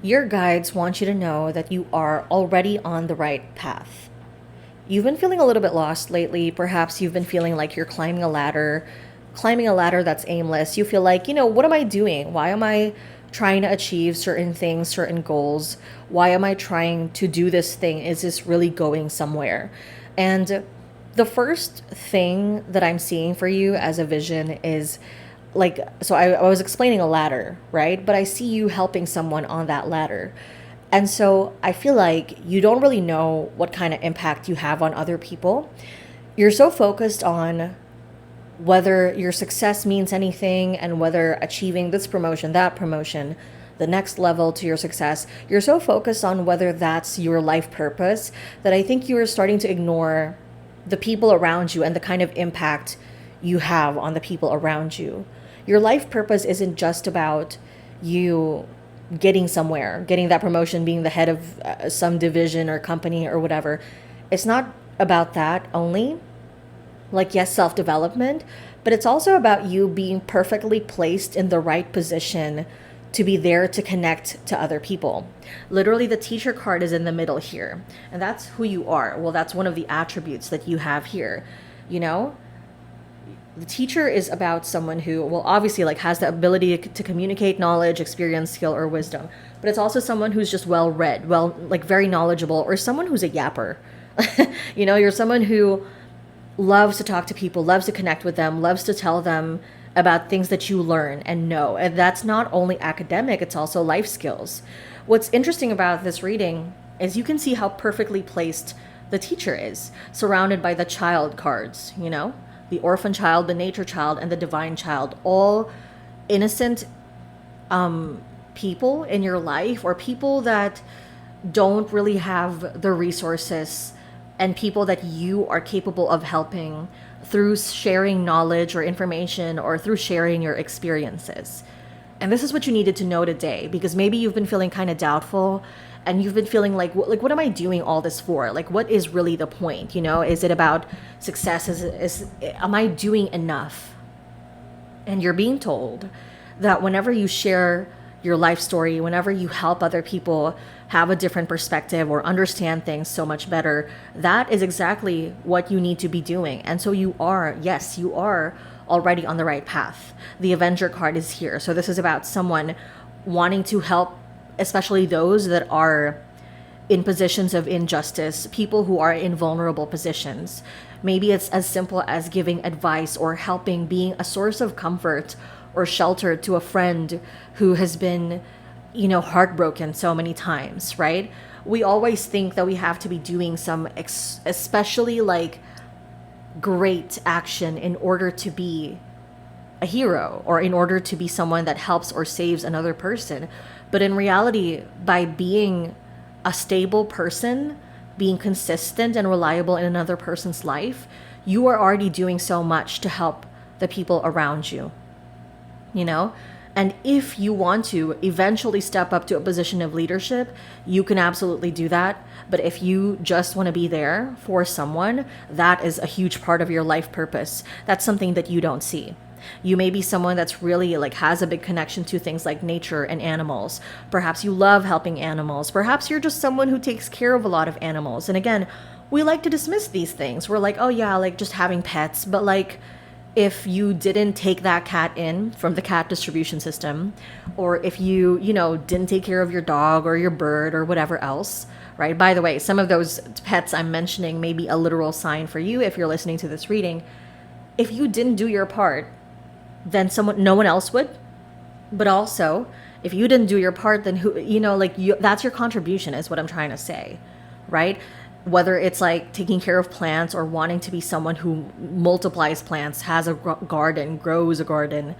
Your guides want you to know that you are already on the right path. You've been feeling a little bit lost lately. Perhaps you've been feeling like you're climbing a ladder that's aimless. You feel like, what am I doing? Why am I trying to achieve certain things, certain goals? Why am I trying to do this thing? Is this really going somewhere? And the first thing that I'm seeing for you as a vision is like, so I was explaining a ladder, right? But I see you helping someone on that ladder. And so I feel like you don't really know what kind of impact you have on other people. You're so focused on whether your success means anything and whether achieving this promotion, that promotion, the next level to your success, you're so focused on whether that's your life purpose that I think you are starting to ignore the people around you and the kind of impact you have on the people around you. Your life purpose isn't just about you getting somewhere, getting that promotion, being the head of some division or company or whatever. It's not about that only. Like, yes, self development, but it's also about you being perfectly placed in the right position to be there to connect to other people. Literally, the teacher card is in the middle here, and that's who you are. Well, that's one of the attributes that you have here. You know, the teacher is about someone who, well, obviously, like, has the ability to communicate knowledge, experience, skill, or wisdom, but it's also someone who's just well read, well, like, very knowledgeable, or someone who's a yapper. You're someone who loves to talk to people, loves to connect with them, loves to tell them about things that you learn and know. And that's not only academic, it's also life skills. What's interesting about this reading is you can see how perfectly placed the teacher is, surrounded by the child cards, the orphan child, the nature child, and the divine child, all innocent people in your life, or people that don't really have the resources, and people that you are capable of helping through sharing knowledge or information or through sharing your experiences. And this is what you needed to know today, because maybe you've been feeling kind of doubtful and you've been feeling like what am I doing all this for? Like, what is really the point? Is it about success? Am I doing enough? And you're being told that whenever you share your life story, whenever you help other people have a different perspective or understand things so much better, that is exactly what you need to be doing. And so you are already on the right path. The Avenger card is here. So this is about someone wanting to help, especially those that are in positions of injustice, people who are in vulnerable positions. Maybe it's as simple as giving advice or helping, being a source of comfort or shelter to a friend who has been, heartbroken so many times, right? We always think that we have to be doing some especially like great action in order to be a hero or in order to be someone that helps or saves another person. But in reality, by being a stable person, being consistent and reliable in another person's life, you are already doing so much to help the people around you. And if you want to eventually step up to a position of leadership, you can absolutely do that. But if you just want to be there for someone, that is a huge part of your life purpose. That's something that you don't see. You may be someone that's really like has a big connection to things like nature and animals. Perhaps you love helping animals. Perhaps you're just someone who takes care of a lot of animals. And again, we like to dismiss these things. We're like, oh yeah, like just having pets. But like, if you didn't take that cat in from the cat distribution system, or if you didn't take care of your dog or your bird or whatever else, right? By the way, some of those pets I'm mentioning may be a literal sign for you if you're listening to this reading. If you didn't do your part, then no one else would. But also, if you didn't do your part, then that's your contribution, is what I'm trying to say, right? Whether it's like taking care of plants or wanting to be someone who multiplies plants, has a garden, grows a garden.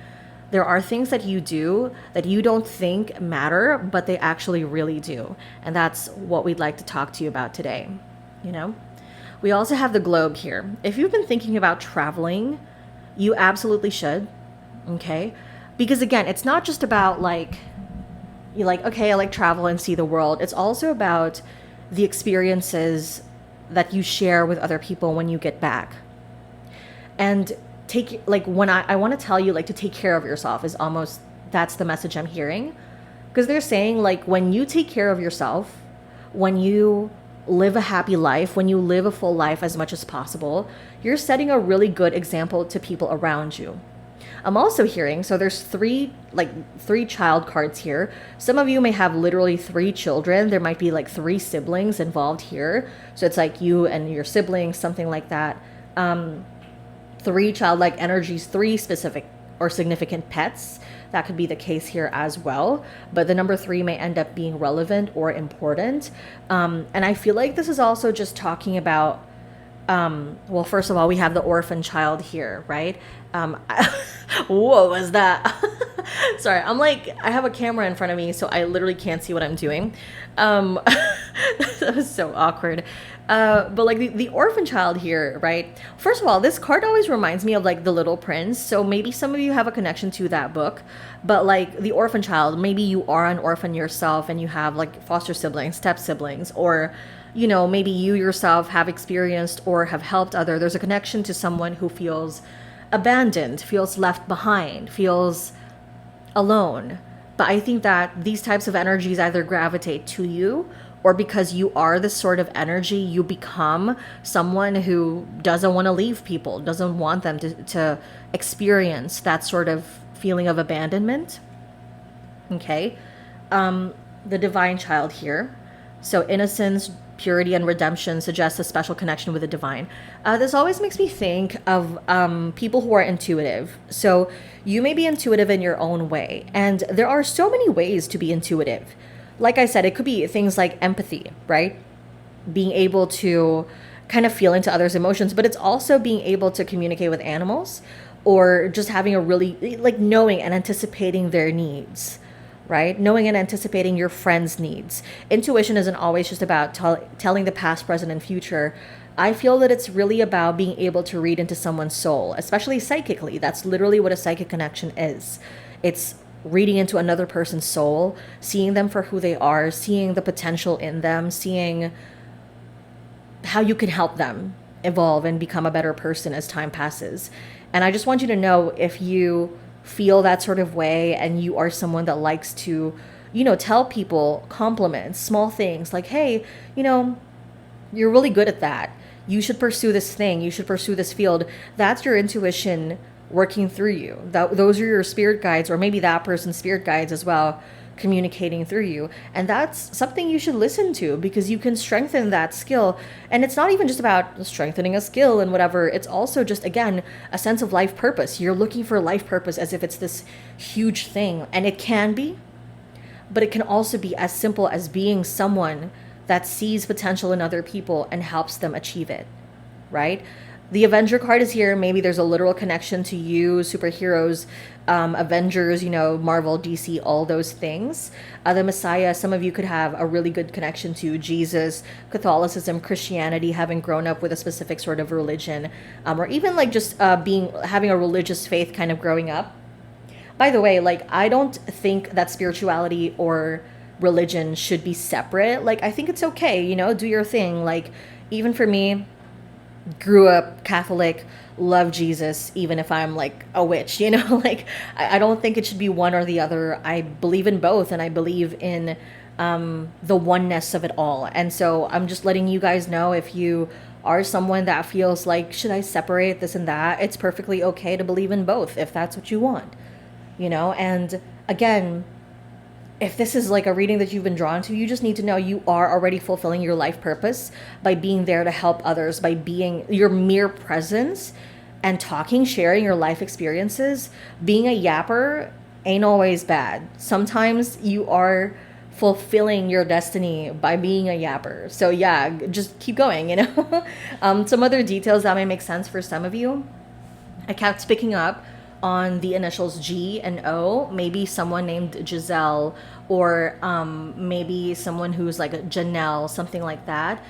There are things that you do that you don't think matter, but they actually really do. And that's what we'd like to talk to you about today. We also have the globe here. If you've been thinking about traveling, you absolutely should. Okay? Because again, it's not just about okay, I like travel and see the world. It's also about the experiences that you share with other people when you get back. And when I want to tell you to take care of yourself is almost, that's the message I'm hearing. Because they're saying, like, when you take care of yourself, when you live a happy life, when you live a full life as much as possible, you're setting a really good example to people around you. I'm also hearing, so there's three child cards here. Some of you may have literally 3 children. There might be like 3 siblings involved here. So it's like you and your siblings, something like that. 3 childlike energies, 3 specific or significant pets. That could be the case here as well. But the number 3 may end up being relevant or important. And I feel like this is also just talking about, well, first of all, we have the orphan child here, right? What was that? Sorry, I have a camera in front of me, so I literally can't see what I'm doing. That was so awkward. But like the orphan child here, right? First of all, this card always reminds me of like The Little Prince. So maybe some of you have a connection to that book. But like the orphan child, maybe you are an orphan yourself and you have like foster siblings, step siblings, or maybe you yourself have experienced or have helped other. There's a connection to someone who feels abandoned, feels left behind, feels alone. But I think that these types of energies either gravitate to you, or because you are this sort of energy, you become someone who doesn't want to leave people, doesn't want them to experience that sort of feeling of abandonment. Okay. The divine child here. So innocence, purity, and redemption suggests a special connection with the divine. This always makes me think of people who are intuitive. So you may be intuitive in your own way, and there are so many ways to be intuitive. Like I said, it could be things like empathy, right? Being able to kind of feel into others' emotions, but it's also being able to communicate with animals, or just having a really, like, knowing and anticipating their needs. Right? Knowing and anticipating your friends' needs. Intuition isn't always just about telling the past, present, and future. I feel that it's really about being able to read into someone's soul, especially psychically. That's literally what a psychic connection is. It's reading into another person's soul, seeing them for who they are, seeing the potential in them, seeing how you can help them evolve and become a better person as time passes. And I just want you to know, if you feel that sort of way and you are someone that likes to, tell people compliments, small things like, hey, you're really good at that. You should pursue this thing. You should pursue this field. That's your intuition working through you. Those are your spirit guides, or maybe that person's spirit guides as well, communicating through you. And that's something you should listen to, because you can strengthen that skill. And it's not even just about strengthening a skill and whatever. It's also just, again, a sense of life purpose. You're looking for life purpose as if it's this huge thing. And it can be, but it can also be as simple as being someone that sees potential in other people and helps them achieve it, right? The Avenger card is here. Maybe there's a literal connection to you, superheroes, Avengers, Marvel, DC, all those things. The Messiah, some of you could have a really good connection to Jesus, Catholicism, Christianity, having grown up with a specific sort of religion, or even like just having a religious faith kind of growing up. By the way, like, I don't think that spirituality or religion should be separate. Like, I think it's okay, do your thing. Like, even for me, grew up Catholic, love Jesus, even if I'm like a witch, like I don't think it should be one or the other. I believe in both, and I believe in the oneness of it all. And so I'm just letting you guys know, if you are someone that feels like, should I separate this and that, it's perfectly okay to believe in both if that's what you want, and again, if this is like a reading that you've been drawn to, you just need to know you are already fulfilling your life purpose by being there to help others, by being your mere presence and talking, sharing your life experiences. Being a yapper ain't always bad. Sometimes you are fulfilling your destiny by being a yapper. So yeah, just keep going, Some other details that may make sense for some of you. I kept picking up on the initials G and O, maybe someone named Giselle, or maybe someone who's like a Janelle, something like that.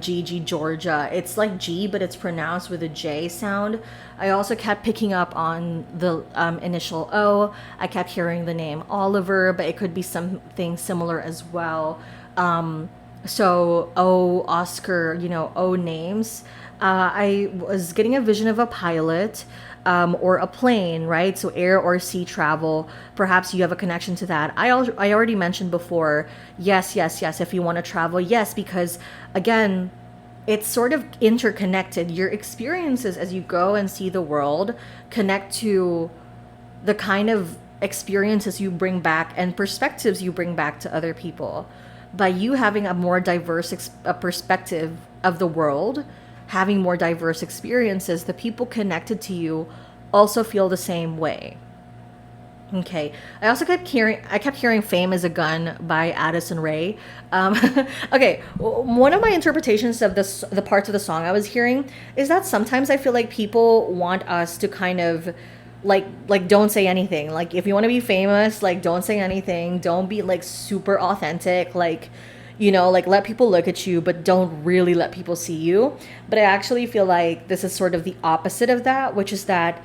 Gigi, Georgia. It's like G, but it's pronounced with a J sound. I also kept picking up on the initial O. I kept hearing the name Oliver, but it could be something similar as well. So O, Oscar, O names. I was getting a vision of a pilot. or a plane, right? So air or sea travel. Perhaps you have a connection to that. I already mentioned before, yes, yes, yes, if you want to travel, yes, because again, it's sort of interconnected. Your experiences as you go and see the world connect to the kind of experiences you bring back and perspectives you bring back to other people. By you having a more diverse perspective of the world, having more diverse experiences, the people connected to you also feel the same way. Okay. I kept hearing "Fame is a Gun" by Addison Rae. Um, okay, one of my interpretations of the parts of the song I was hearing, is that sometimes I feel like people want us to kind of don't say anything. Like if you want to be famous, like don't say anything. Don't be like super authentic. Like like let people look at you, but don't really let people see you. But I actually feel like this is sort of the opposite of that, which is that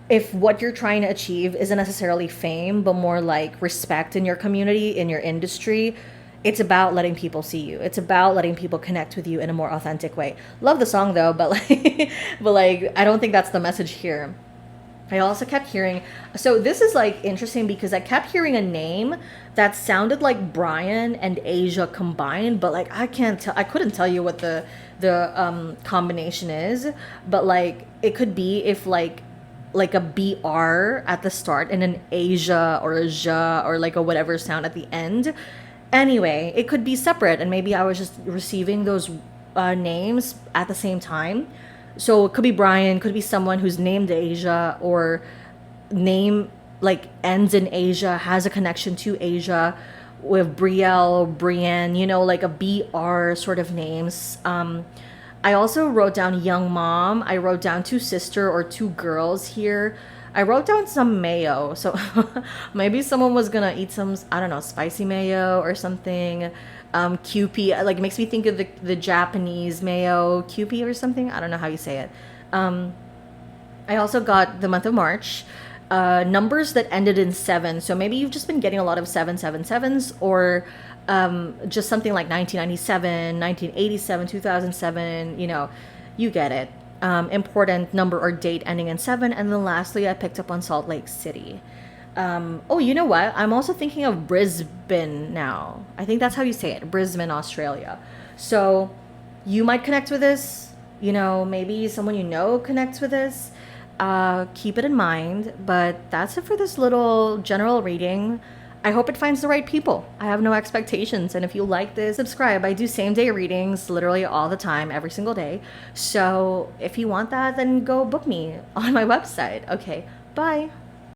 if what you're trying to achieve isn't necessarily fame, but more like respect in your community, in your industry, it's about letting people see you. It's about letting people connect with you in a more authentic way. Love the song though, but I don't think that's the message here. I also kept hearing, so this is like interesting because I kept hearing a name that sounded like Brian and Asia combined, but like I couldn't tell you what the combination is, but like it could be if like a BR at the start and an Asia or a ja or like a whatever sound at the end. Anyway, it could be separate, and maybe I was just receiving those names at the same time. So it could be Brian, could be someone who's named Asia, or name like ends in Asia, has a connection to Asia, with Brielle, Brienne, like a BR sort of names. I also wrote down young mom. I wrote down two sister or two girls here. I wrote down some mayo. So maybe someone was gonna eat some, I don't know, spicy mayo or something. Kewpie, like it makes me think of the Japanese mayo, Kewpie or something. I don't know how you say it. I also got the month of March. Numbers that ended in 7. So maybe you've just been getting a lot of 777s, or just something like 1997, 1987, 2007, you get it. Important number or date ending in 7. And then lastly, I picked up on Salt Lake City. Oh, you know what? I'm also thinking of Brisbane now. I think that's how you say it, Brisbane, Australia. So you might connect with this. Maybe someone connects with this. Keep it in mind. But that's it for this little general reading. I hope it finds the right people. I have no expectations. And if you like this, subscribe. I do same day readings literally all the time, every single day. So if you want that, then go book me on my website. Okay, bye.